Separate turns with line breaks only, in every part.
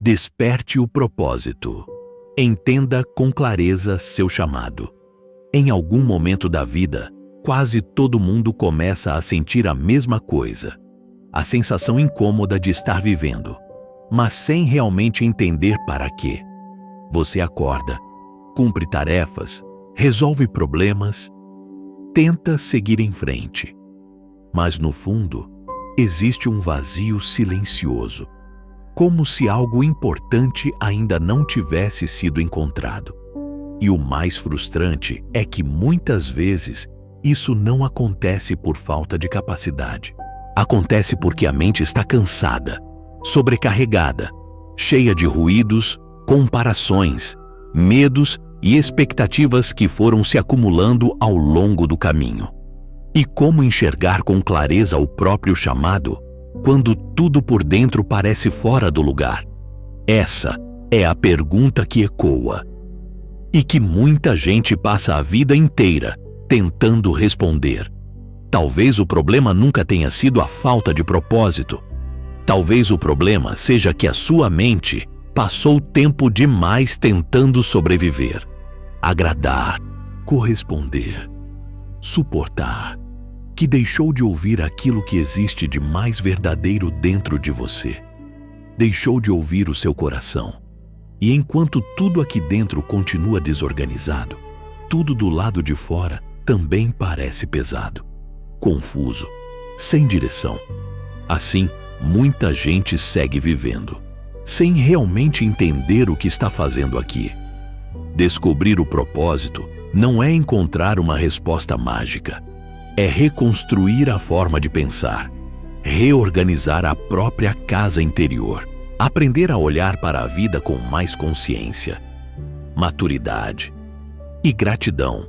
Desperte o propósito. Entenda com clareza seu chamado. Em algum momento da vida, quase todo mundo começa a sentir a mesma coisa. A sensação incômoda de estar vivendo, mas sem realmente entender para quê. Você acorda, cumpre tarefas, resolve problemas, tenta seguir em frente. Mas no fundo, existe um vazio silencioso, como se algo importante ainda não tivesse sido encontrado. E o mais frustrante é que muitas vezes isso não acontece por falta de capacidade. Acontece porque a mente está cansada, sobrecarregada, cheia de ruídos, comparações, medos e expectativas que foram se acumulando ao longo do caminho. E como enxergar com clareza o próprio chamado quando tudo por dentro parece fora do lugar? Essa é a pergunta que ecoa e que muita gente passa a vida inteira tentando responder. Talvez o problema nunca tenha sido a falta de propósito. Talvez o problema seja que a sua mente passou tempo demais tentando sobreviver, agradar, corresponder, suportar, que deixou de ouvir aquilo que existe de mais verdadeiro dentro de você. Deixou de ouvir o seu coração. E enquanto tudo aqui dentro continua desorganizado, tudo do lado de fora também parece pesado, confuso, sem direção. Assim, muita gente segue vivendo, sem realmente entender o que está fazendo aqui. Descobrir o propósito não é encontrar uma resposta mágica. É reconstruir a forma de pensar, reorganizar a própria casa interior, aprender a olhar para a vida com mais consciência, maturidade e gratidão.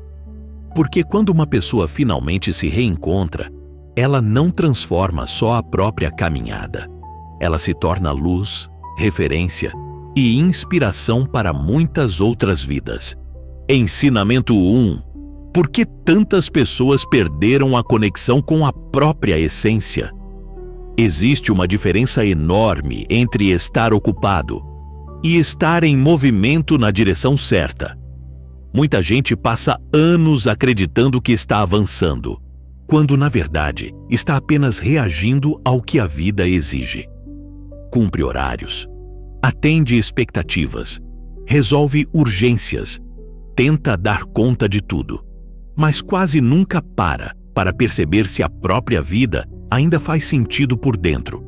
Porque quando uma pessoa finalmente se reencontra, ela não transforma só a própria caminhada. Ela se torna luz, referência e inspiração para muitas outras vidas. Ensinamento 1. Por que tantas pessoas perderam a conexão com a própria essência? Existe uma diferença enorme entre estar ocupado e estar em movimento na direção certa. Muita gente passa anos acreditando que está avançando, quando na verdade está apenas reagindo ao que a vida exige. Cumpre horários, atende expectativas, resolve urgências, tenta dar conta de tudo, mas quase nunca para perceber se a própria vida ainda faz sentido por dentro.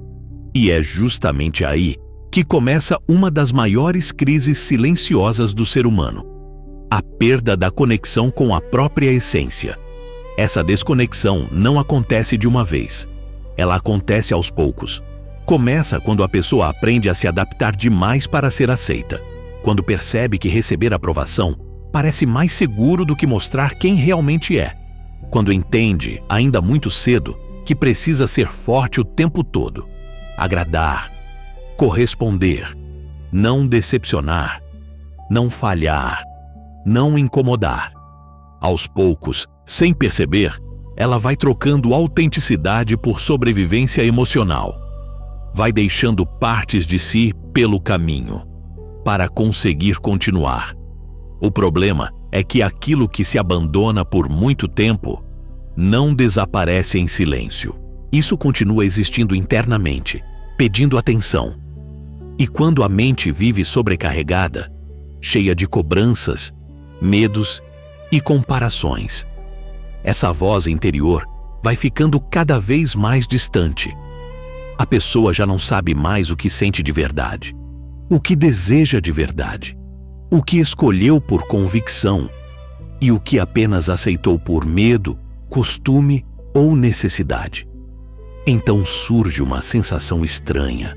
E é justamente aí que começa uma das maiores crises silenciosas do ser humano: a perda da conexão com a própria essência. Essa desconexão não acontece de uma vez. Ela acontece aos poucos. Começa quando a pessoa aprende a se adaptar demais para ser aceita. Quando percebe que receber aprovação parece mais seguro do que mostrar quem realmente é. Quando entende, ainda muito cedo, que precisa ser forte o tempo todo. Agradar, corresponder, não decepcionar, não falhar, não incomodar. Aos poucos, sem perceber, ela vai trocando autenticidade por sobrevivência emocional. Vai deixando partes de si pelo caminho, para conseguir continuar. O problema é que aquilo que se abandona por muito tempo não desaparece em silêncio. Isso continua existindo internamente, pedindo atenção. E quando a mente vive sobrecarregada, cheia de cobranças, medos e comparações, essa voz interior vai ficando cada vez mais distante. A pessoa já não sabe mais o que sente de verdade, o que deseja de verdade, o que escolheu por convicção e o que apenas aceitou por medo, costume ou necessidade. Então surge uma sensação estranha.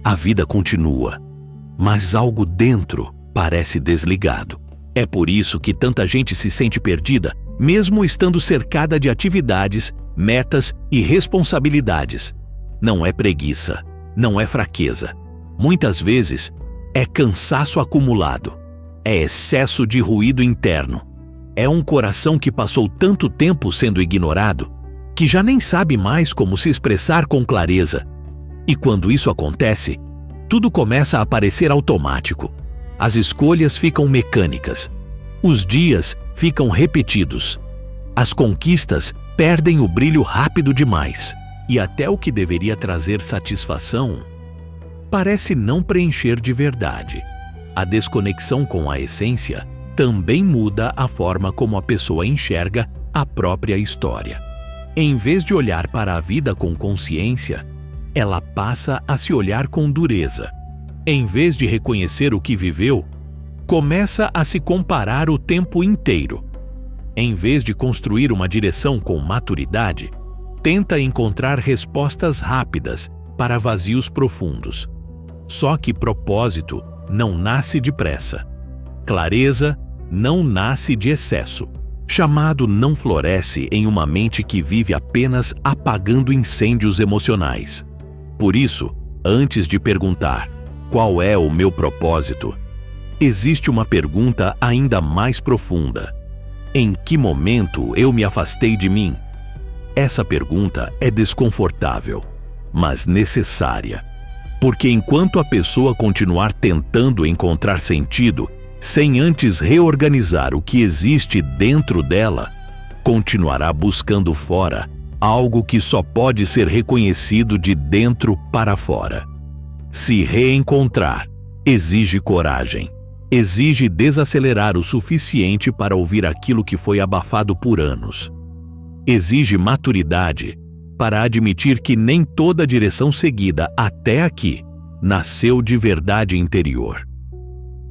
A vida continua, mas algo dentro parece desligado. É por isso que tanta gente se sente perdida, mesmo estando cercada de atividades, metas e responsabilidades. Não é preguiça, não é fraqueza. Muitas vezes é cansaço acumulado, é excesso de ruído interno. É um coração que passou tanto tempo sendo ignorado que já nem sabe mais como se expressar com clareza. E quando isso acontece, Tudo começa a parecer automático. As escolhas ficam mecânicas. Os dias ficam repetidos. As conquistas perdem o brilho rápido demais. E até o que deveria trazer satisfação parece não preencher de verdade. A desconexão com a essência também muda a forma como a pessoa enxerga a própria história. Em vez de olhar para a vida com consciência, ela passa a se olhar com dureza. Em vez de reconhecer o que viveu, começa a se comparar o tempo inteiro. Em vez de construir uma direção com maturidade, tenta encontrar respostas rápidas para vazios profundos. Só que propósito não nasce depressa. Clareza não nasce de excesso. Chamado não floresce em uma mente que vive apenas apagando incêndios emocionais. Por isso, antes de perguntar qual é o meu propósito, existe uma pergunta ainda mais profunda. Em que momento eu me afastei de mim? Essa pergunta é desconfortável, mas necessária. Porque enquanto a pessoa continuar tentando encontrar sentido, sem antes reorganizar o que existe dentro dela, continuará buscando fora algo que só pode ser reconhecido de dentro para fora. Se reencontrar exige coragem, exige desacelerar o suficiente para ouvir aquilo que foi abafado por anos. Exige maturidade para admitir que nem toda a direção seguida até aqui nasceu de verdade interior.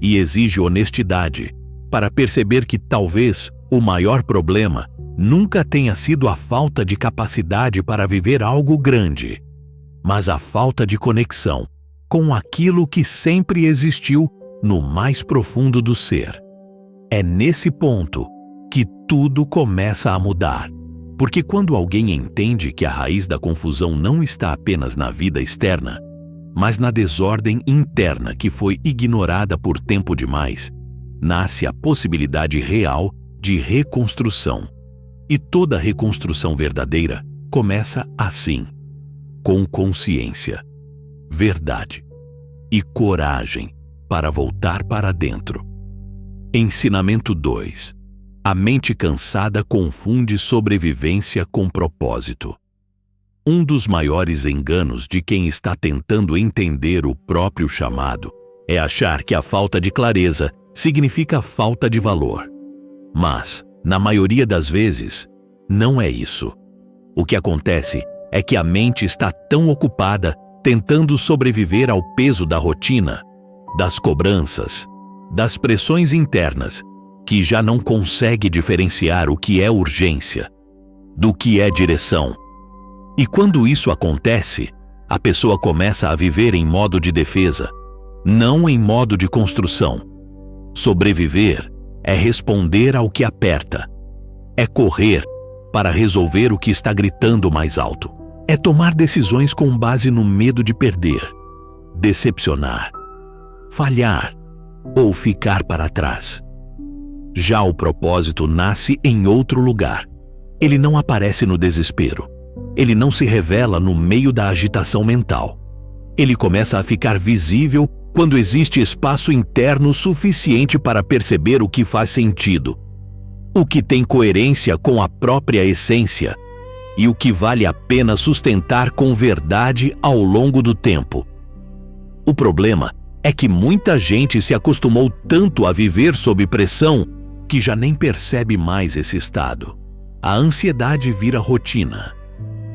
E exige honestidade para perceber que talvez o maior problema nunca tenha sido a falta de capacidade para viver algo grande, mas a falta de conexão com aquilo que sempre existiu no mais profundo do ser. É nesse ponto que tudo começa a mudar. Porque quando alguém entende que a raiz da confusão não está apenas na vida externa, mas na desordem interna que foi ignorada por tempo demais, nasce a possibilidade real de reconstrução. E toda reconstrução verdadeira começa assim, com consciência, verdade e coragem para voltar para dentro. Ensinamento 2. A mente cansada confunde sobrevivência com propósito. Um dos maiores enganos de quem está tentando entender o próprio chamado é achar que a falta de clareza significa falta de valor. Mas, na maioria das vezes, não é isso. O que acontece é que a mente está tão ocupada tentando sobreviver ao peso da rotina, das cobranças, das pressões internas, que já não consegue diferenciar o que é urgência do que é direção. E quando isso acontece, a pessoa começa a viver em modo de defesa, não em modo de construção. Sobreviver é responder ao que aperta, é correr para resolver o que está gritando mais alto, é tomar decisões com base no medo de perder, decepcionar, falhar ou ficar para trás. Já o propósito nasce em outro lugar. Ele não aparece no desespero. Ele não se revela no meio da agitação mental. Ele começa a ficar visível quando existe espaço interno suficiente para perceber o que faz sentido, o que tem coerência com a própria essência e o que vale a pena sustentar com verdade ao longo do tempo. O problema é que muita gente se acostumou tanto a viver sob pressão que já nem percebe mais esse estado. A ansiedade vira rotina.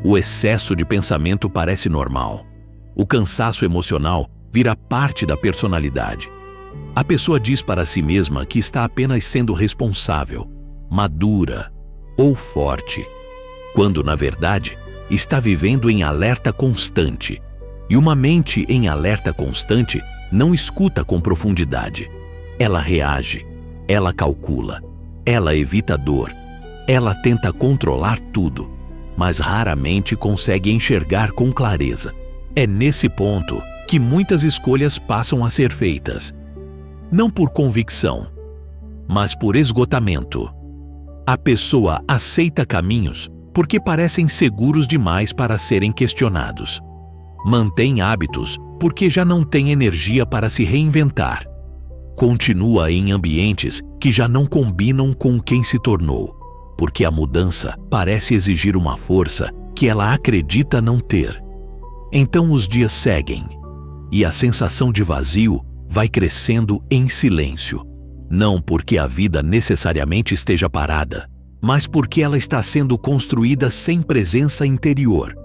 O excesso de pensamento parece normal. O cansaço emocional vira parte da personalidade. A pessoa diz para si mesma que está apenas sendo responsável, madura ou forte, quando, na verdade, está vivendo em alerta constante. E uma mente em alerta constante não escuta com profundidade. Ela reage. Ela calcula, ela evita a dor, ela tenta controlar tudo, mas raramente consegue enxergar com clareza. É nesse ponto que muitas escolhas passam a ser feitas, não por convicção, mas por esgotamento. A pessoa aceita caminhos porque parecem seguros demais para serem questionados. Mantém hábitos porque já não tem energia para se reinventar. Continua em ambientes que já não combinam com quem se tornou, porque a mudança parece exigir uma força que ela acredita não ter. Então os dias seguem, e a sensação de vazio vai crescendo em silêncio. Não porque a vida necessariamente esteja parada, mas porque ela está sendo construída sem presença interior.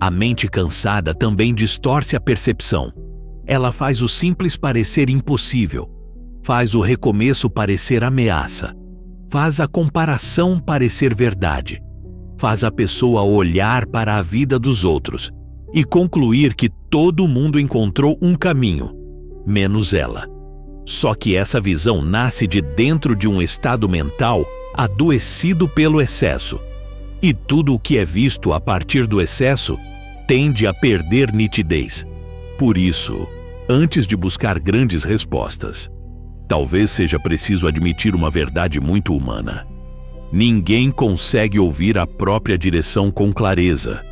A mente cansada também distorce a percepção. Ela faz o simples parecer impossível, faz o recomeço parecer ameaça, faz a comparação parecer verdade, faz a pessoa olhar para a vida dos outros e concluir que todo mundo encontrou um caminho, menos ela. Só que essa visão nasce de dentro de um estado mental adoecido pelo excesso. E tudo o que é visto a partir do excesso tende a perder nitidez. Por isso, antes de buscar grandes respostas, talvez seja preciso admitir uma verdade muito humana. Ninguém consegue ouvir a própria direção com clareza,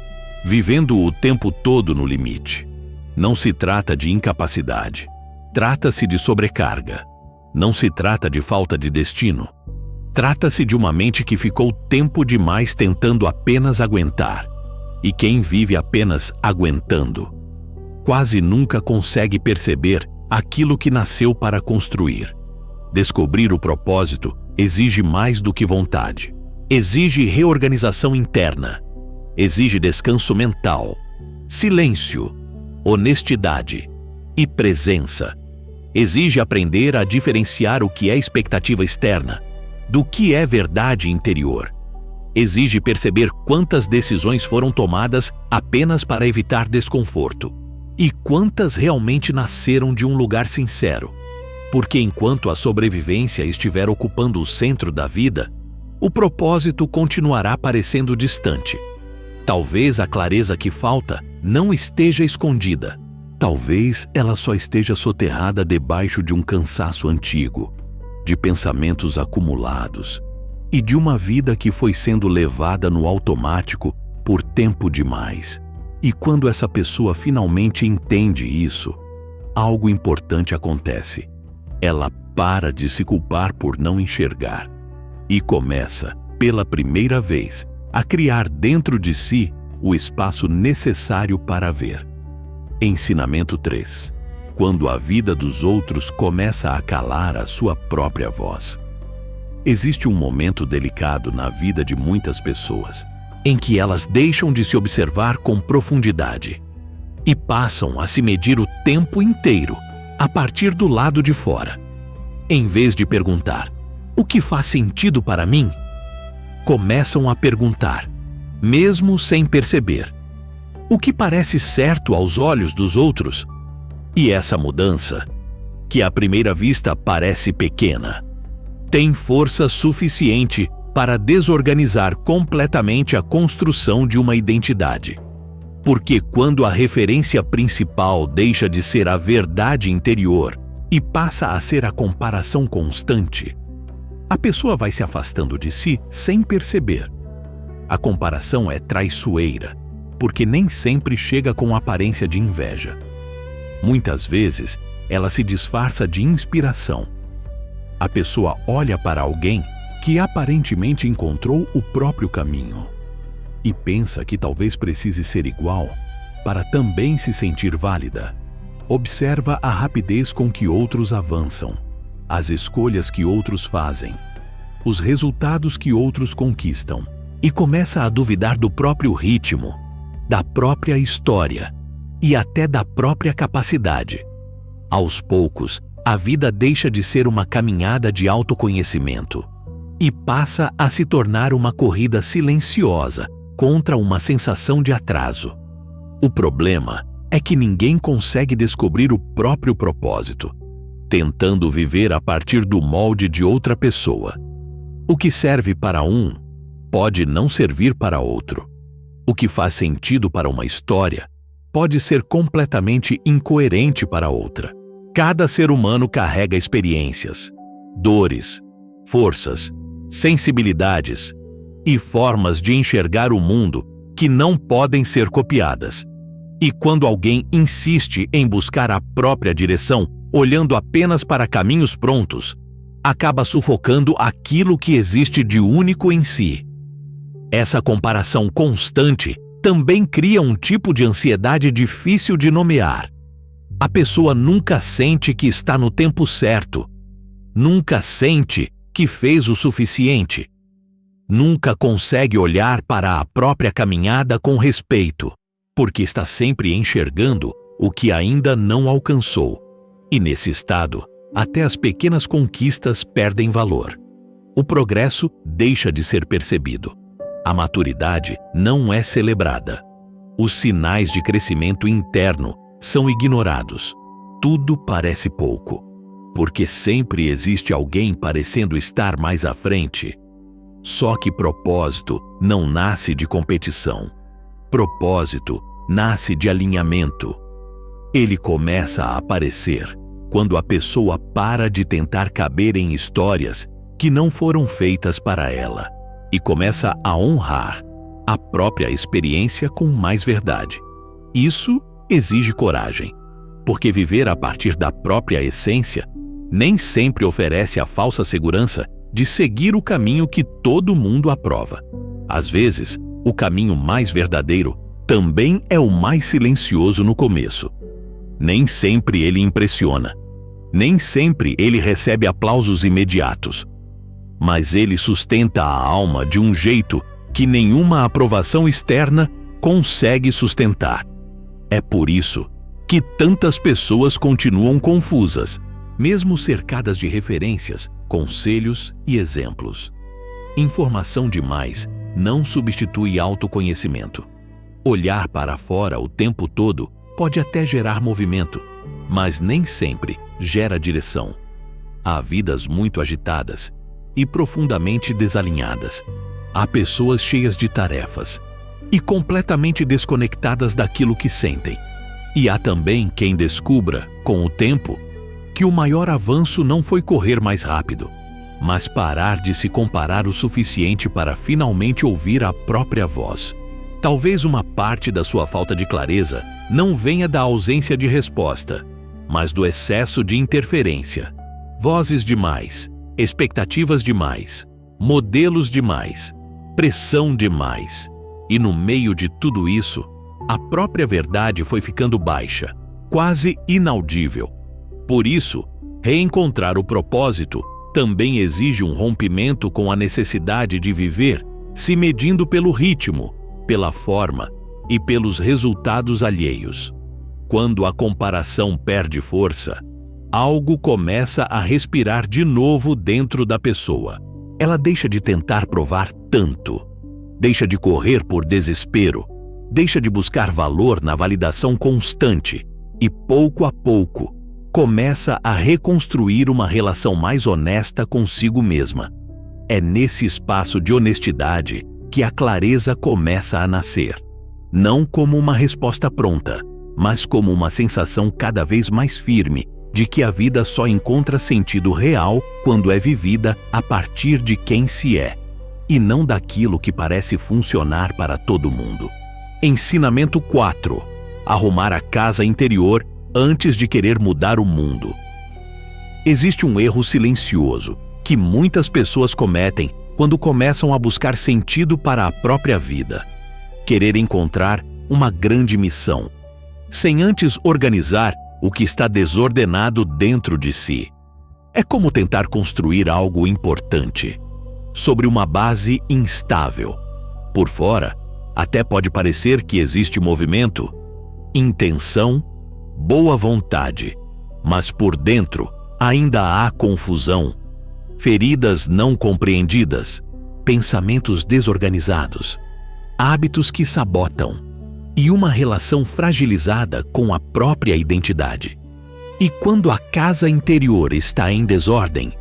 vivendo o tempo todo no limite. Não se trata de incapacidade. Trata-se de sobrecarga. Não se trata de falta de destino. Trata-se de uma mente que ficou tempo demais tentando apenas aguentar. E quem vive apenas aguentando, quase nunca consegue perceber aquilo que nasceu para construir. Descobrir o propósito exige mais do que vontade. Exige reorganização interna. Exige descanso mental, silêncio, honestidade e presença. Exige aprender a diferenciar o que é expectativa externa do que é verdade interior. Exige perceber quantas decisões foram tomadas apenas para evitar desconforto e quantas realmente nasceram de um lugar sincero. Porque enquanto a sobrevivência estiver ocupando o centro da vida, o propósito continuará parecendo distante. Talvez a clareza que falta não esteja escondida. Talvez ela só esteja soterrada debaixo de um cansaço antigo, de pensamentos acumulados e de uma vida que foi sendo levada no automático por tempo demais. E quando essa pessoa finalmente entende isso, algo importante acontece. Ela para de se culpar por não enxergar e começa, pela primeira vez, a criar dentro de si o espaço necessário para ver. Ensinamento 3. Quando a vida dos outros começa a calar a sua própria voz. Existe um momento delicado na vida de muitas pessoas, em que elas deixam de se observar com profundidade e passam a se medir o tempo inteiro a partir do lado de fora. Em vez de perguntar, o que faz sentido para mim? Começam a perguntar, mesmo sem perceber, o que parece certo aos olhos dos outros? E essa mudança, que à primeira vista parece pequena, tem força suficiente para desorganizar completamente a construção de uma identidade. Porque quando a referência principal deixa de ser a verdade interior e passa a ser a comparação constante, a pessoa vai se afastando de si sem perceber. A comparação é traiçoeira, porque nem sempre chega com aparência de inveja. Muitas vezes, ela se disfarça de inspiração. A pessoa olha para alguém que aparentemente encontrou o próprio caminho e pensa que talvez precise ser igual para também se sentir válida. Observa a rapidez com que outros avançam, as escolhas que outros fazem, os resultados que outros conquistam e começa a duvidar do próprio ritmo, da própria história e até da própria capacidade. Aos poucos, a vida deixa de ser uma caminhada de autoconhecimento e passa a se tornar uma corrida silenciosa contra uma sensação de atraso. O problema é que ninguém consegue descobrir o próprio propósito, tentando viver a partir do molde de outra pessoa. O que serve para um pode não servir para outro. O que faz sentido para uma história pode ser completamente incoerente para outra. Cada ser humano carrega experiências, dores, forças, sensibilidades e formas de enxergar o mundo que não podem ser copiadas. E quando alguém insiste em buscar a própria direção, olhando apenas para caminhos prontos, acaba sufocando aquilo que existe de único em si. Essa comparação constante também cria um tipo de ansiedade difícil de nomear. A pessoa nunca sente que está no tempo certo, nunca sente que fez o suficiente, nunca consegue olhar para a própria caminhada com respeito, porque está sempre enxergando o que ainda não alcançou. E nesse estado, até as pequenas conquistas perdem valor. O progresso deixa de ser percebido. A maturidade não é celebrada. Os sinais de crescimento interno são ignorados. Tudo parece pouco, porque sempre existe alguém parecendo estar mais à frente. Só que propósito não nasce de competição. Propósito nasce de alinhamento. Ele começa a aparecer quando a pessoa para de tentar caber em histórias que não foram feitas para ela e começa a honrar a própria experiência com mais verdade. Isso exige coragem, porque viver a partir da própria essência nem sempre oferece a falsa segurança de seguir o caminho que todo mundo aprova. Às vezes, o caminho mais verdadeiro também é o mais silencioso no começo. Nem sempre ele impressiona. Nem sempre ele recebe aplausos imediatos. Mas ele sustenta a alma de um jeito que nenhuma aprovação externa consegue sustentar. É por isso que tantas pessoas continuam confusas, mesmo cercadas de referências, conselhos e exemplos. Informação demais não substitui autoconhecimento. Olhar para fora o tempo todo pode até gerar movimento, mas nem sempre gera direção. Há vidas muito agitadas e profundamente desalinhadas. Há pessoas cheias de tarefas e completamente desconectadas daquilo que sentem. E há também quem descubra, com o tempo, que o maior avanço não foi correr mais rápido, mas parar de se comparar o suficiente para finalmente ouvir a própria voz. Talvez uma parte da sua falta de clareza não venha da ausência de resposta, mas do excesso de interferência. Vozes demais, expectativas demais, modelos demais, pressão demais. E no meio de tudo isso, a própria verdade foi ficando baixa, quase inaudível. Por isso, reencontrar o propósito também exige um rompimento com a necessidade de viver se medindo pelo ritmo, pela forma e pelos resultados alheios. Quando a comparação perde força, algo começa a respirar de novo dentro da pessoa. Ela deixa de tentar provar tanto, deixa de correr por desespero, deixa de buscar valor na validação constante e, pouco a pouco, começa a reconstruir uma relação mais honesta consigo mesma. É nesse espaço de honestidade que a clareza começa a nascer, não como uma resposta pronta, mas como uma sensação cada vez mais firme de que a vida só encontra sentido real quando é vivida a partir de quem se é, e não daquilo que parece funcionar para todo mundo. Ensinamento 4. Arrumar a casa interior antes de querer mudar o mundo. Existe um erro silencioso que muitas pessoas cometem quando começam a buscar sentido para a própria vida. Querer encontrar uma grande missão, sem antes organizar o que está desordenado dentro de si. É como tentar construir algo importante sobre uma base instável. Por fora, até pode parecer que existe movimento, intenção, boa vontade, mas por dentro ainda há confusão, feridas não compreendidas, pensamentos desorganizados, hábitos que sabotam e uma relação fragilizada com a própria identidade. E quando a casa interior está em desordem,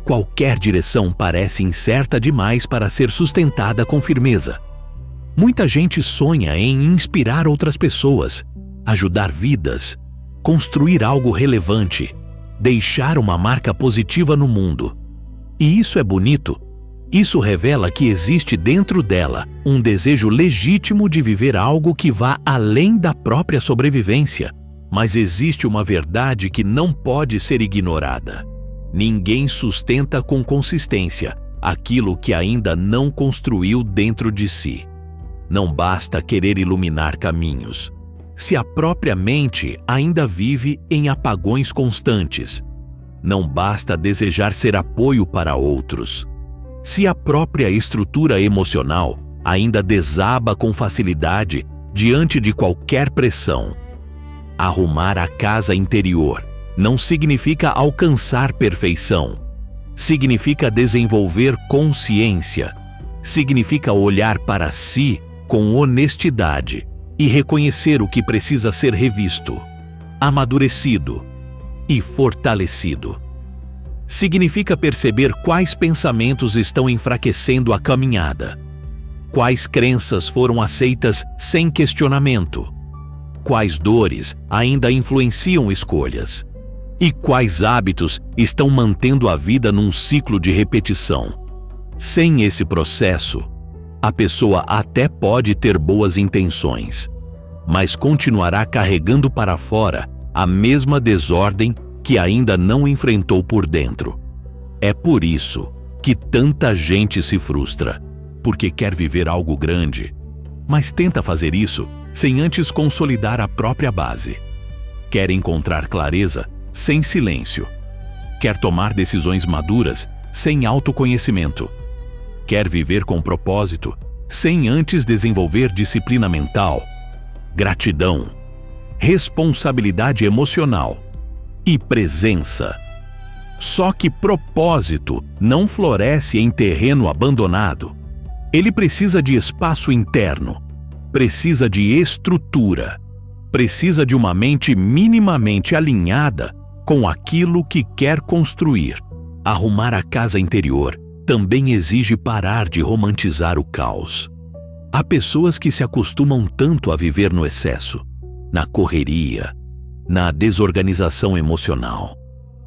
qualquer direção parece incerta demais para ser sustentada com firmeza. Muita gente sonha em inspirar outras pessoas, ajudar vidas, construir algo relevante, deixar uma marca positiva no mundo. E isso é bonito, Isso revela que existe dentro dela um desejo legítimo de viver algo que vá além da própria sobrevivência. Mas existe uma verdade que não pode ser ignorada. Ninguém sustenta com consistência aquilo que ainda não construiu dentro de si. Não basta querer iluminar caminhos, se a própria mente ainda vive em apagões constantes. Não basta desejar ser apoio para outros, se a própria estrutura emocional ainda desaba com facilidade diante de qualquer pressão. Arrumar a casa interior não significa alcançar perfeição. Significa desenvolver consciência. Significa olhar para si com honestidade e reconhecer o que precisa ser revisto, amadurecido e fortalecido. Significa perceber quais pensamentos estão enfraquecendo a caminhada, quais crenças foram aceitas sem questionamento, quais dores ainda influenciam escolhas e quais hábitos estão mantendo a vida num ciclo de repetição. Sem esse processo, a pessoa até pode ter boas intenções, mas continuará carregando para fora a mesma desordem que ainda não enfrentou por dentro. É por isso que tanta gente se frustra, porque quer viver algo grande, mas tenta fazer isso sem antes consolidar a própria base. Quer encontrar clareza sem silêncio. Quer tomar decisões maduras sem autoconhecimento. Quer viver com propósito sem antes desenvolver disciplina mental, gratidão, responsabilidade emocional e presença. Só que propósito não floresce em terreno abandonado. Ele precisa de espaço interno, precisa de estrutura, precisa de uma mente minimamente alinhada com aquilo que quer construir. Arrumar a casa interior também exige parar de romantizar o caos. Há pessoas que se acostumam tanto a viver no excesso, na correria, na desorganização emocional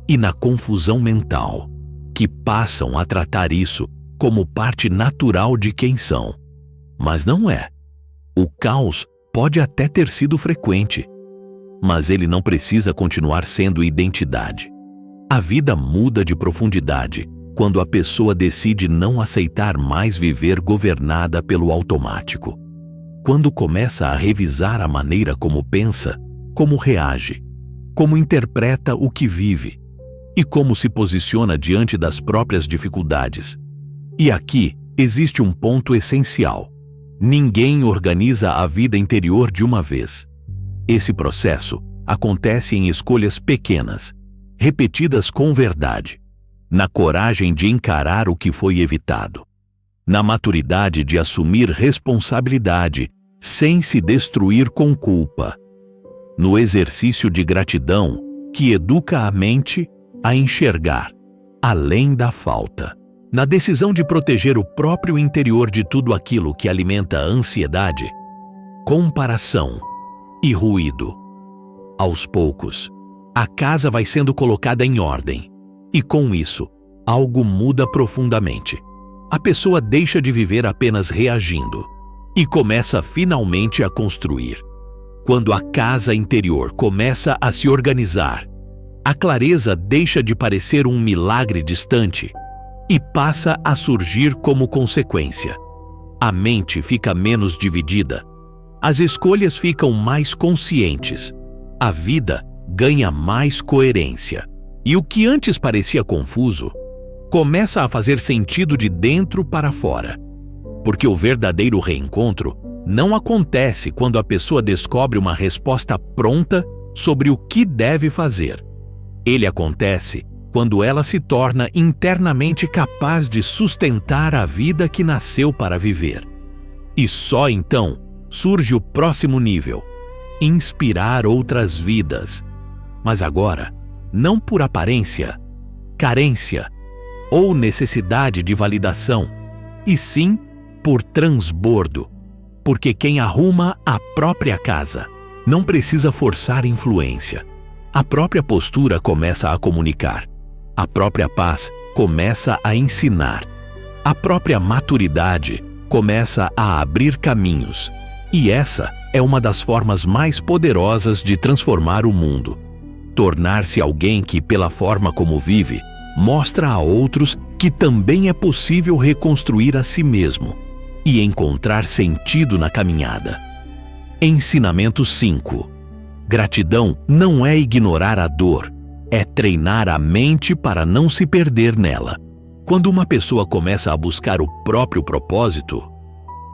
e na confusão mental, que passam a tratar isso como parte natural de quem são. Mas não é. O caos pode até ter sido frequente, mas ele não precisa continuar sendo identidade. A vida muda de profundidade quando a pessoa decide não aceitar mais viver governada pelo automático. Quando começa a revisar a maneira como pensa, como reage, como interpreta o que vive e como se posiciona diante das próprias dificuldades. E aqui existe um ponto essencial. Ninguém organiza a vida interior de uma vez. Esse processo acontece em escolhas pequenas, repetidas com verdade, na coragem de encarar o que foi evitado, na maturidade de assumir responsabilidade sem se destruir com culpa, no exercício de gratidão que educa a mente a enxergar além da falta, na decisão de proteger o próprio interior de tudo aquilo que alimenta a ansiedade, comparação e ruído. Aos poucos, a casa vai sendo colocada em ordem, e com isso, algo muda profundamente. A pessoa deixa de viver apenas reagindo e começa finalmente a construir. Quando a casa interior começa a se organizar, a clareza deixa de parecer um milagre distante e passa a surgir como consequência. A mente fica menos dividida, as escolhas ficam mais conscientes, a vida ganha mais coerência. E o que antes parecia confuso, começa a fazer sentido de dentro para fora. Porque o verdadeiro reencontro não acontece quando a pessoa descobre uma resposta pronta sobre o que deve fazer. Ele acontece quando ela se torna internamente capaz de sustentar a vida que nasceu para viver. E só então surge o próximo nível: inspirar outras vidas. Mas agora, não por aparência, carência ou necessidade de validação, e sim por transbordo. Porque quem arruma a própria casa não precisa forçar influência. A própria postura começa a comunicar. A própria paz começa a ensinar. A própria maturidade começa a abrir caminhos, e essa é uma das formas mais poderosas de transformar o mundo. Tornar-se alguém que, pela forma como vive, mostra a outros que também é possível reconstruir a si mesmo e encontrar sentido na caminhada. Ensinamento 5. Gratidão não é ignorar a dor, é treinar a mente para não se perder nela. Quando uma pessoa começa a buscar o próprio propósito,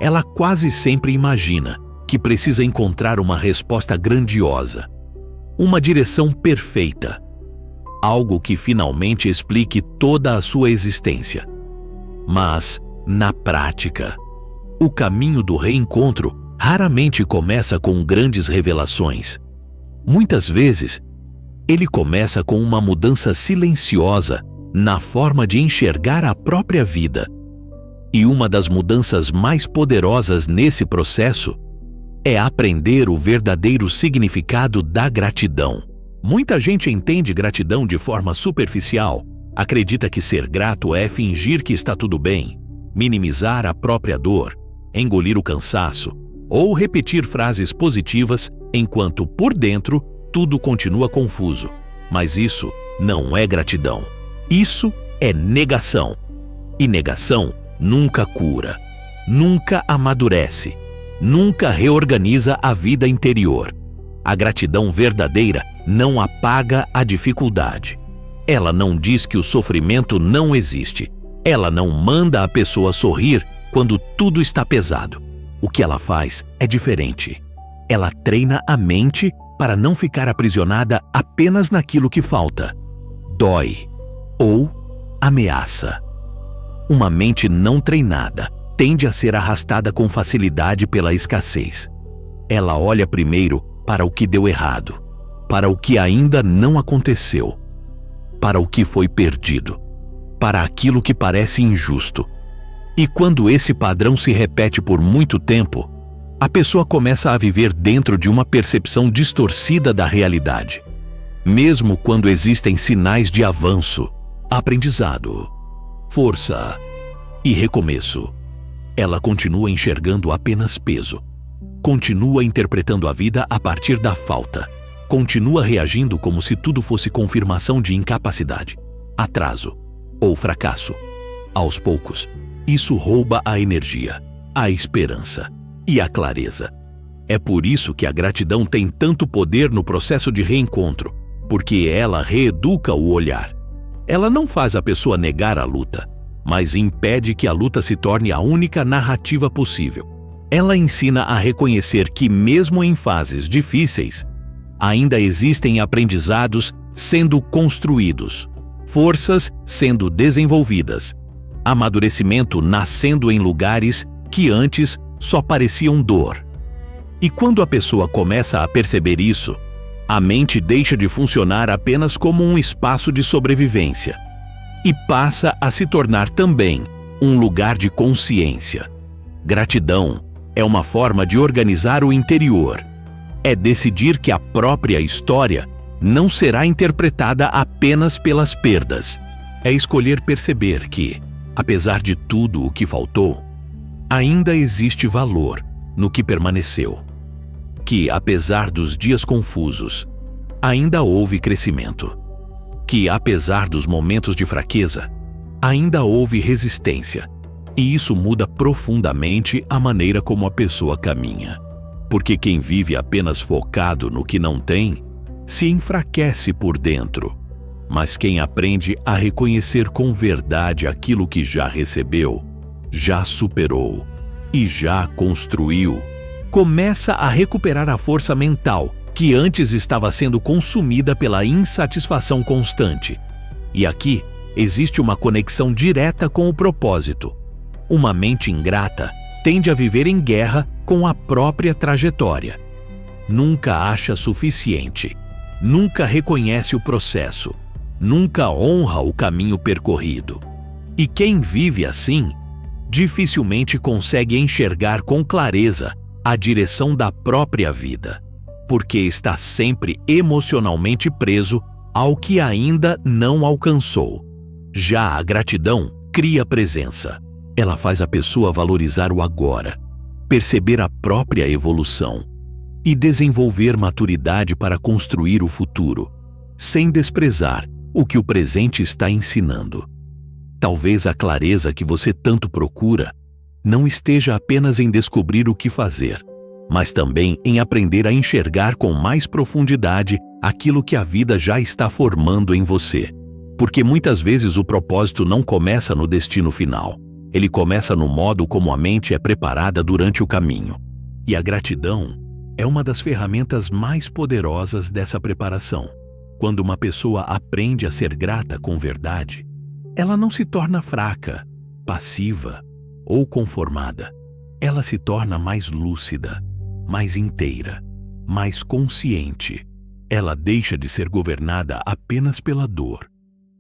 ela quase sempre imagina que precisa encontrar uma resposta grandiosa, uma direção perfeita, algo que finalmente explique toda a sua existência. Mas, na prática, o caminho do reencontro raramente começa com grandes revelações. Muitas vezes, ele começa com uma mudança silenciosa na forma de enxergar a própria vida. E uma das mudanças mais poderosas nesse processo é aprender o verdadeiro significado da gratidão. Muita gente entende gratidão de forma superficial, acredita que ser grato é fingir que está tudo bem, minimizar a própria dor, engolir o cansaço ou repetir frases positivas enquanto por dentro tudo continua confuso. Mas isso não é gratidão. Isso é negação. E negação nunca cura, nunca amadurece, nunca reorganiza a vida interior. A gratidão verdadeira não apaga a dificuldade. Ela não diz que o sofrimento não existe. Ela não manda a pessoa sorrir quando tudo está pesado. O que ela faz é diferente. Ela treina a mente para não ficar aprisionada apenas naquilo que falta, dói ou ameaça. Uma mente não treinada tende a ser arrastada com facilidade pela escassez. Ela olha primeiro para o que deu errado, para o que ainda não aconteceu, para o que foi perdido, para aquilo que parece injusto. E quando esse padrão se repete por muito tempo, a pessoa começa a viver dentro de uma percepção distorcida da realidade. Mesmo quando existem sinais de avanço, aprendizado, força e recomeço, ela continua enxergando apenas peso, continua interpretando a vida a partir da falta, continua reagindo como se tudo fosse confirmação de incapacidade, atraso ou fracasso. Aos poucos, isso rouba a energia, a esperança e a clareza. É por isso que a gratidão tem tanto poder no processo de reencontro, porque ela reeduca o olhar. Ela não faz a pessoa negar a luta, mas impede que a luta se torne a única narrativa possível. Ela ensina a reconhecer que, mesmo em fases difíceis, ainda existem aprendizados sendo construídos, forças sendo desenvolvidas, amadurecimento nascendo em lugares que antes só pareciam dor. E quando a pessoa começa a perceber isso, a mente deixa de funcionar apenas como um espaço de sobrevivência e passa a se tornar também um lugar de consciência. Gratidão é uma forma de organizar o interior. É decidir que a própria história não será interpretada apenas pelas perdas. É escolher perceber que, apesar de tudo o que faltou, ainda existe valor no que permaneceu. Que, apesar dos dias confusos, ainda houve crescimento. Que, apesar dos momentos de fraqueza, ainda houve resistência. E isso muda profundamente a maneira como a pessoa caminha. Porque quem vive apenas focado no que não tem, se enfraquece por dentro. Mas quem aprende a reconhecer com verdade aquilo que já recebeu, já superou e já construiu, começa a recuperar a força mental que antes estava sendo consumida pela insatisfação constante. E aqui existe uma conexão direta com o propósito. Uma mente ingrata tende a viver em guerra com a própria trajetória. Nunca acha suficiente, nunca reconhece o processo, nunca honra o caminho percorrido. E quem vive assim, dificilmente consegue enxergar com clareza a direção da própria vida, porque está sempre emocionalmente preso ao que ainda não alcançou. Já a gratidão cria presença. Ela faz a pessoa valorizar o agora, perceber a própria evolução e desenvolver maturidade para construir o futuro, sem desprezar o que o presente está ensinando. Talvez a clareza que você tanto procura não esteja apenas em descobrir o que fazer, mas também em aprender a enxergar com mais profundidade aquilo que a vida já está formando em você. Porque muitas vezes o propósito não começa no destino final. Ele começa no modo como a mente é preparada durante o caminho. E a gratidão é uma das ferramentas mais poderosas dessa preparação. Quando uma pessoa aprende a ser grata com verdade, ela não se torna fraca, passiva ou conformada. Ela se torna mais lúcida, mais inteira, mais consciente. Ela deixa de ser governada apenas pela dor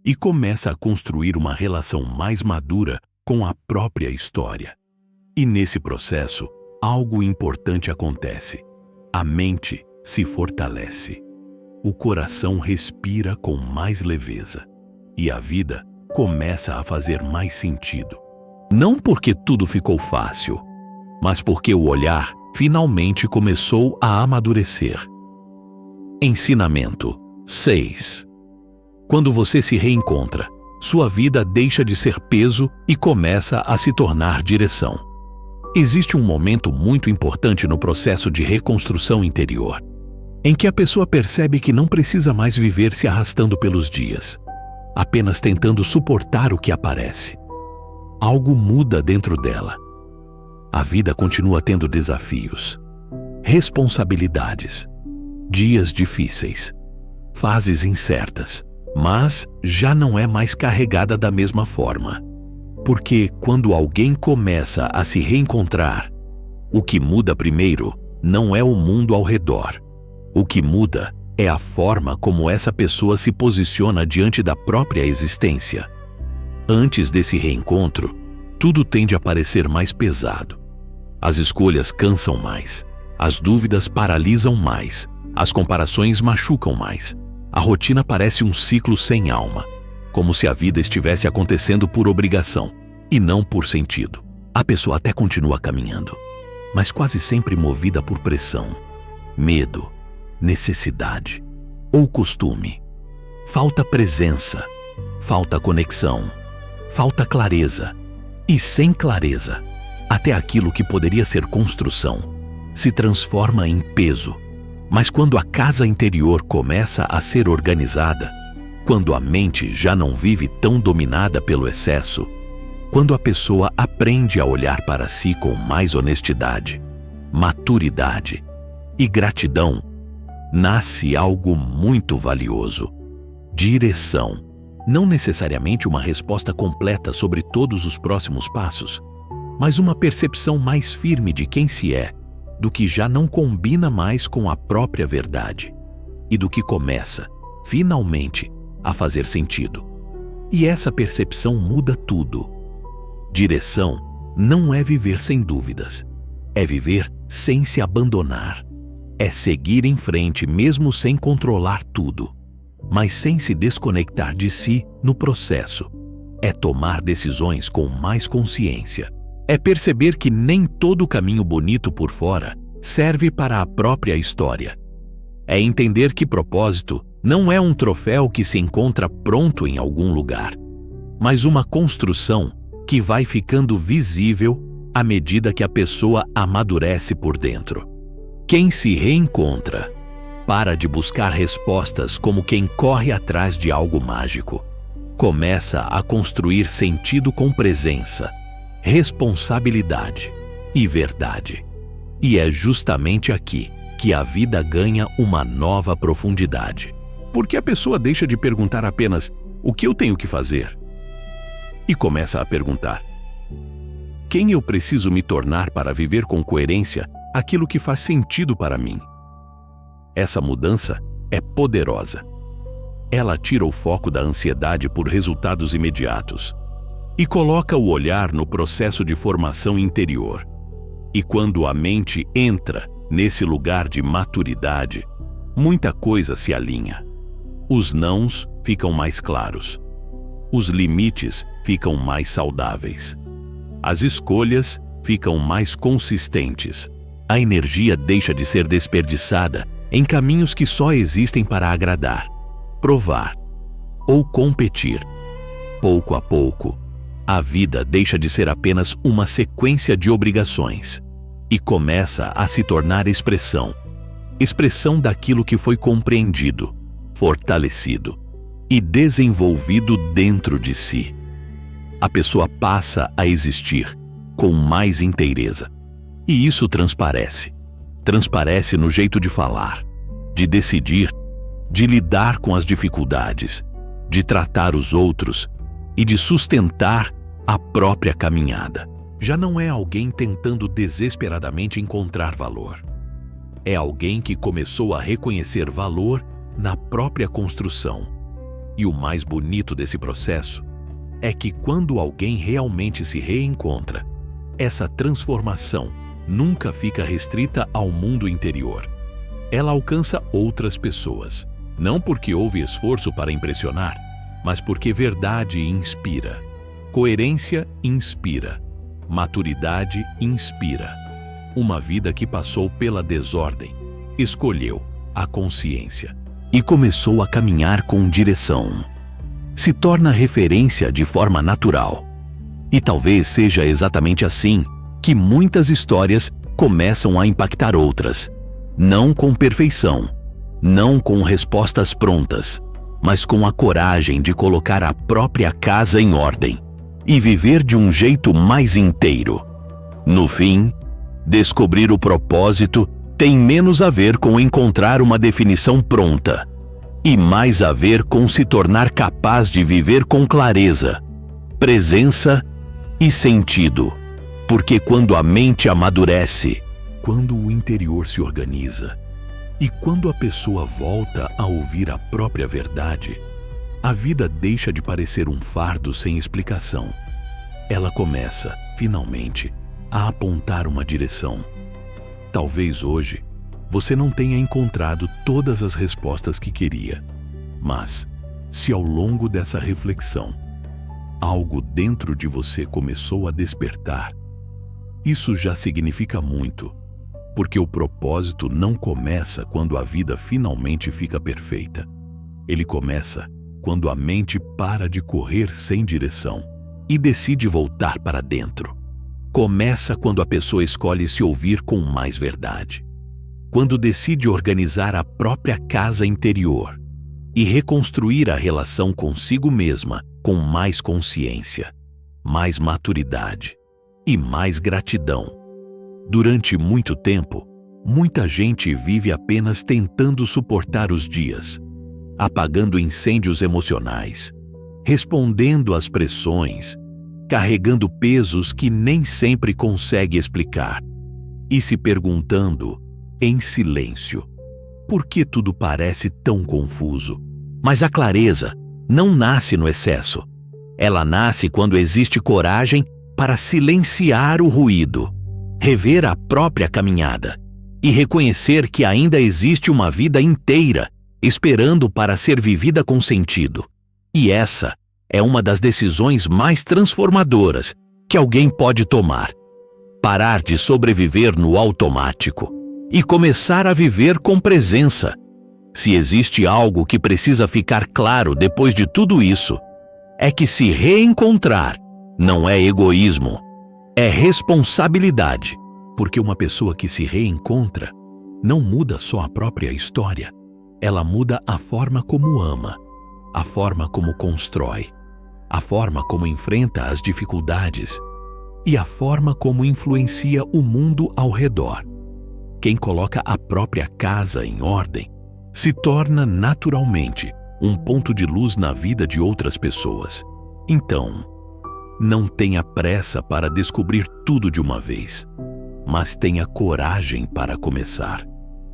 e começa a construir uma relação mais madura com a própria história. E nesse processo, algo importante acontece. A mente se fortalece. O coração respira com mais leveza. E a vida começa a fazer mais sentido. Não porque tudo ficou fácil, mas porque o olhar finalmente começou a amadurecer. Ensinamento 6. Quando você se reencontra, sua vida deixa de ser peso e começa a se tornar direção. Existe um momento muito importante no processo de reconstrução interior, em que a pessoa percebe que não precisa mais viver se arrastando pelos dias, apenas tentando suportar o que aparece. Algo muda dentro dela. A vida continua tendo desafios, responsabilidades, dias difíceis, fases incertas, mas já não é mais carregada da mesma forma. Porque quando alguém começa a se reencontrar, o que muda primeiro não é o mundo ao redor. O que muda é a forma como essa pessoa se posiciona diante da própria existência. Antes desse reencontro, tudo tende a parecer mais pesado. As escolhas cansam mais, as dúvidas paralisam mais, as comparações machucam mais. A rotina parece um ciclo sem alma, como se a vida estivesse acontecendo por obrigação e não por sentido. A pessoa até continua caminhando, mas quase sempre movida por pressão, medo, necessidade ou costume. Falta presença, falta conexão, falta clareza. E sem clareza, até aquilo que poderia ser construção se transforma em peso. Mas quando a casa interior começa a ser organizada, quando a mente já não vive tão dominada pelo excesso, quando a pessoa aprende a olhar para si com mais honestidade, maturidade e gratidão, nasce algo muito valioso. Direção. Não necessariamente uma resposta completa sobre todos os próximos passos, mas uma percepção mais firme de quem se é, do que já não combina mais com a própria verdade e do que começa, finalmente, a fazer sentido. E essa percepção muda tudo. Direção não é viver sem dúvidas, é viver sem se abandonar. É seguir em frente mesmo sem controlar tudo, mas sem se desconectar de si no processo. É tomar decisões com mais consciência. É perceber que nem todo caminho bonito por fora serve para a própria história. É entender que propósito não é um troféu que se encontra pronto em algum lugar, mas uma construção que vai ficando visível à medida que a pessoa amadurece por dentro. Quem se reencontra para de buscar respostas como quem corre atrás de algo mágico. Começa a construir sentido com presença, responsabilidade e verdade. E é justamente aqui que a vida ganha uma nova profundidade. Porque a pessoa deixa de perguntar apenas o que eu tenho que fazer e começa a perguntar: quem eu preciso me tornar para viver com coerência aquilo que faz sentido para mim? Essa mudança é poderosa. Ela tira o foco da ansiedade por resultados imediatos e coloca o olhar no processo de formação interior. E quando a mente entra nesse lugar de maturidade, muita coisa se alinha. Os nãos ficam mais claros. Os limites ficam mais saudáveis. As escolhas ficam mais consistentes. A energia deixa de ser desperdiçada em caminhos que só existem para agradar, provar ou competir. Pouco a pouco, a vida deixa de ser apenas uma sequência de obrigações e começa a se tornar expressão daquilo que foi compreendido, fortalecido e desenvolvido dentro de si. A pessoa passa a existir com mais inteireza. E isso transparece. Transparece no jeito de falar, de decidir, de lidar com as dificuldades, de tratar os outros e de sustentar a própria caminhada. Já não é alguém tentando desesperadamente encontrar valor. É alguém que começou a reconhecer valor na própria construção. E o mais bonito desse processo é que quando alguém realmente se reencontra, essa transformação nunca fica restrita ao mundo interior. Ela alcança outras pessoas, não porque houve esforço para impressionar, mas porque verdade inspira, coerência inspira, maturidade inspira. Uma vida que passou pela desordem, escolheu a consciência e começou a caminhar com direção. Se torna referência de forma natural. E talvez seja exatamente assim que muitas histórias começam a impactar outras. Não com perfeição, não com respostas prontas, mas com a coragem de colocar a própria casa em ordem e viver de um jeito mais inteiro. No fim, descobrir o propósito tem menos a ver com encontrar uma definição pronta e mais a ver com se tornar capaz de viver com clareza, presença e sentido. Porque quando a mente amadurece, quando o interior se organiza e quando a pessoa volta a ouvir a própria verdade, a vida deixa de parecer um fardo sem explicação. Ela começa, finalmente, a apontar uma direção. Talvez hoje você não tenha encontrado todas as respostas que queria, mas se ao longo dessa reflexão algo dentro de você começou a despertar, isso já significa muito, porque o propósito não começa quando a vida finalmente fica perfeita. Ele começa quando a mente para de correr sem direção e decide voltar para dentro. Começa quando a pessoa escolhe se ouvir com mais verdade. Quando decide organizar a própria casa interior e reconstruir a relação consigo mesma com mais consciência, mais maturidade e mais gratidão. Durante muito tempo, muita gente vive apenas tentando suportar os dias, apagando incêndios emocionais, respondendo às pressões, carregando pesos que nem sempre consegue explicar e se perguntando, em silêncio, por que tudo parece tão confuso? Mas a clareza não nasce no excesso. Ela nasce quando existe coragem para silenciar o ruído, rever a própria caminhada e reconhecer que ainda existe uma vida inteira esperando para ser vivida com sentido. E essa é uma das decisões mais transformadoras que alguém pode tomar. Parar de sobreviver no automático e começar a viver com presença. Se existe algo que precisa ficar claro depois de tudo isso, é que se reencontrar não é egoísmo, é responsabilidade. Porque uma pessoa que se reencontra não muda só a própria história, ela muda a forma como ama, a forma como constrói, a forma como enfrenta as dificuldades e a forma como influencia o mundo ao redor. Quem coloca a própria casa em ordem se torna naturalmente um ponto de luz na vida de outras pessoas. Então, não tenha pressa para descobrir tudo de uma vez, mas tenha coragem para começar.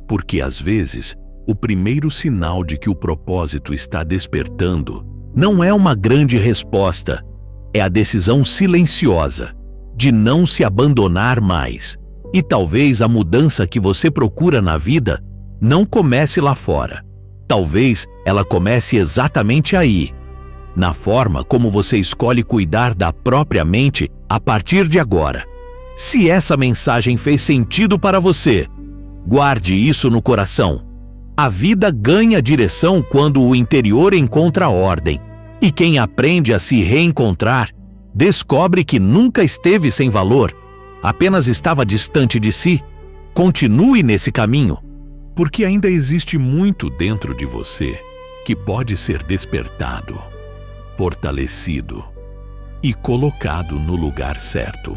Porque às vezes, o primeiro sinal de que o propósito está despertando não é uma grande resposta, é a decisão silenciosa de não se abandonar mais. E talvez a mudança que você procura na vida não comece lá fora. Talvez ela comece exatamente aí, na forma como você escolhe cuidar da própria mente a partir de agora. Se essa mensagem fez sentido para você, guarde isso no coração. A vida ganha direção quando o interior encontra ordem, e quem aprende a se reencontrar descobre que nunca esteve sem valor, apenas estava distante de si. Continue nesse caminho, porque ainda existe muito dentro de você que pode ser despertado, fortalecido e colocado no lugar certo.